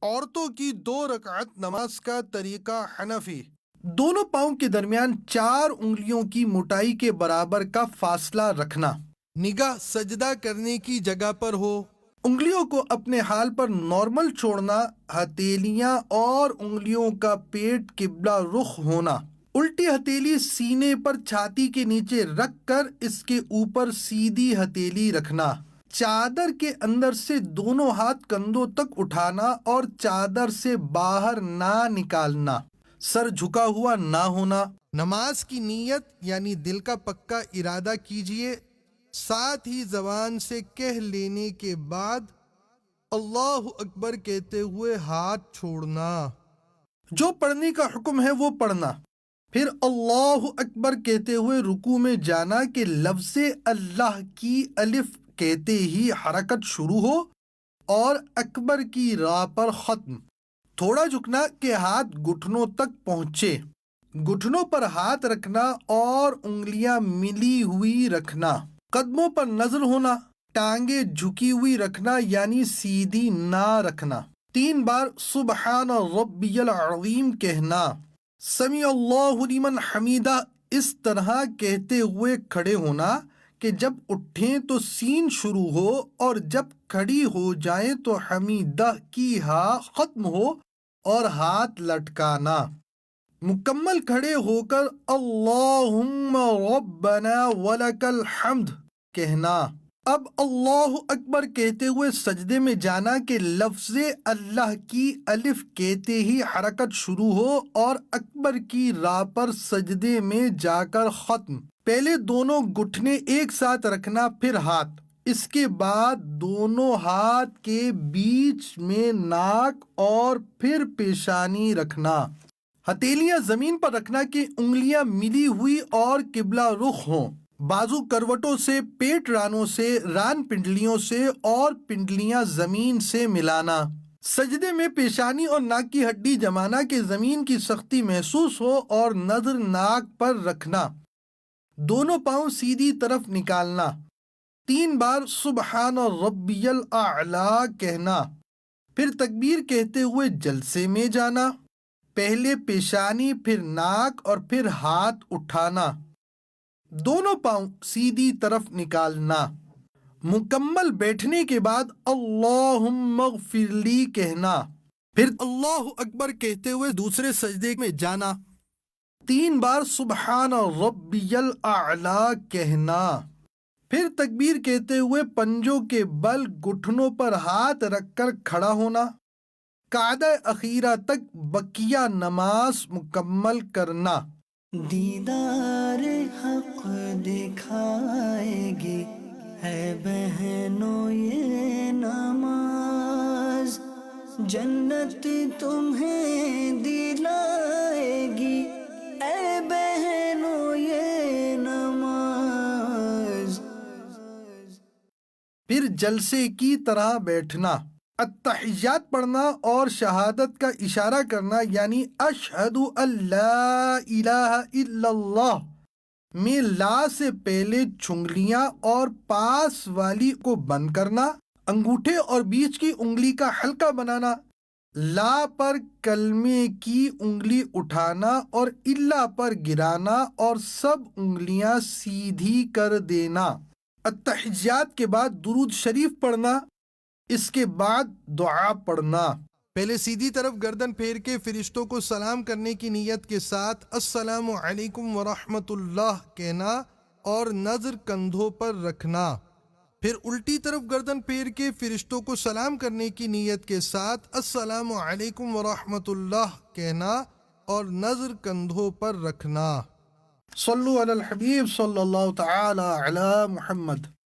عورتوں کی 2 رکعت نماز کا طریقہ حنفی۔ دونوں پاؤں کے درمیان 4 انگلیوں کی موٹائی کے برابر کا فاصلہ رکھنا۔ نگاہ سجدہ کرنے کی جگہ پر ہو۔ انگلیوں کو اپنے حال پر نارمل چھوڑنا، ہتھیلیاں اور انگلیوں کا پیٹ قبلہ رخ ہونا۔ الٹی ہتھیلی سینے پر چھاتی کے نیچے رکھ کر اس کے اوپر سیدھی ہتھیلی رکھنا۔ چادر کے اندر سے دونوں ہاتھ کندھوں تک اٹھانا اور چادر سے باہر نہ نکالنا۔ سر جھکا ہوا نہ ہونا۔ نماز کی نیت یعنی دل کا پکا ارادہ کیجئے، ساتھ ہی زبان سے کہہ لینے کے بعد اللہ اکبر کہتے ہوئے ہاتھ چھوڑنا۔ جو پڑھنے کا حکم ہے وہ پڑھنا، پھر اللہ اکبر کہتے ہوئے رکوع میں جانا کہ لفظ اللہ کی الف کہتے ہی حرکت شروع ہو اور اکبر کی راہ پر ختم۔ تھوڑا جھکنا کہ ہاتھ گھٹنوں تک پہنچے، گھٹنوں پر ہاتھ رکھنا اور انگلیاں ملی ہوئی رکھنا۔ قدموں پر نظر ہونا، ٹانگیں جھکی ہوئی رکھنا یعنی سیدھی نہ رکھنا۔ 3 بار سبحان ربی العظیم کہنا۔ سمیع اللہ لمن حمیدہ اس طرح کہتے ہوئے کھڑے ہونا کہ جب اٹھیں تو سین شروع ہو اور جب کھڑی ہو جائیں تو حمیدہ کی ہاء ختم ہو اور ہاتھ لٹکانا۔ مکمل کھڑے ہو کر اللہم ربنا ولک الحمد کہنا۔ اب اللہ اکبر کہتے ہوئے سجدے میں جانا کہ لفظ اللہ کی الف کہتے ہی حرکت شروع ہو اور اکبر کی راہ پر سجدے میں جا کر ختم۔ پہلے دونوں گھٹنے ایک ساتھ رکھنا، پھر ہاتھ، اس کے بعد دونوں ہاتھ کے بیچ میں ناک اور پھر پیشانی رکھنا۔ ہتھیلیاں زمین پر رکھنا کہ انگلیاں ملی ہوئی اور قبلہ رخ ہوں۔ بازو کروٹوں سے، پیٹ رانوں سے، ران پنڈلیوں سے اور پنڈلیاں زمین سے ملانا۔ سجدے میں پیشانی اور ناک کی ہڈی جمانا کہ زمین کی سختی محسوس ہو اور نظر ناک پر رکھنا۔ دونوں پاؤں سیدھی طرف نکالنا۔ 3 بار سبحان ربی الاعلی کہنا، پھر تکبیر کہتے ہوئے جلسے میں جانا۔ پہلے پیشانی، پھر ناک اور پھر ہاتھ اٹھانا۔ دونوں پاؤں سیدھی طرف نکالنا۔ مکمل بیٹھنے کے بعد اللہم اغفر لی کہنا، پھر اللہ اکبر کہتے ہوئے دوسرے سجدے میں جانا۔ 3 بار سبحان ربی الاعلی کہنا، پھر تکبیر کہتے ہوئے پنجوں کے بل گھٹنوں پر ہاتھ رکھ کر کھڑا ہونا۔ قعدہ اخیرہ تک بقیہ نماز مکمل کرنا۔ دیدار حق دکھائے گی ہے بہنوں یہ نماز، جنت تمہیں دلائے گی اے بہنوں یہ نماز۔ پھر جلسے کی طرح بیٹھنا، التحیات پڑھنا اور شہادت کا اشارہ کرنا یعنی اشہد ان لا الہ الا اللہ میں لا سے پہلے چھنگلیاں اور پاس والی کو بند کرنا، انگوٹھے اور بیچ کی انگلی کا حلقہ بنانا، لا پر کلمے کی انگلی اٹھانا اور الا پر گرانا اور سب انگلیاں سیدھی کر دینا۔ التحیات کے بعد درود شریف پڑھنا، اس کے بعد دعا پڑھنا۔ پہلے سیدھی طرف گردن پھیر کے فرشتوں کو سلام کرنے کی نیت کے ساتھ السلام علیکم ورحمۃ اللہ کہنا اور نظر کندھوں پر رکھنا۔ پھر الٹی طرف گردن پھیر کے فرشتوں کو سلام کرنے کی نیت کے ساتھ السلام علیکم ورحمۃ اللہ کہنا اور نظر کندھوں پر رکھنا۔ صلو علی الحبیب صلی اللہ تعالی علی محمد۔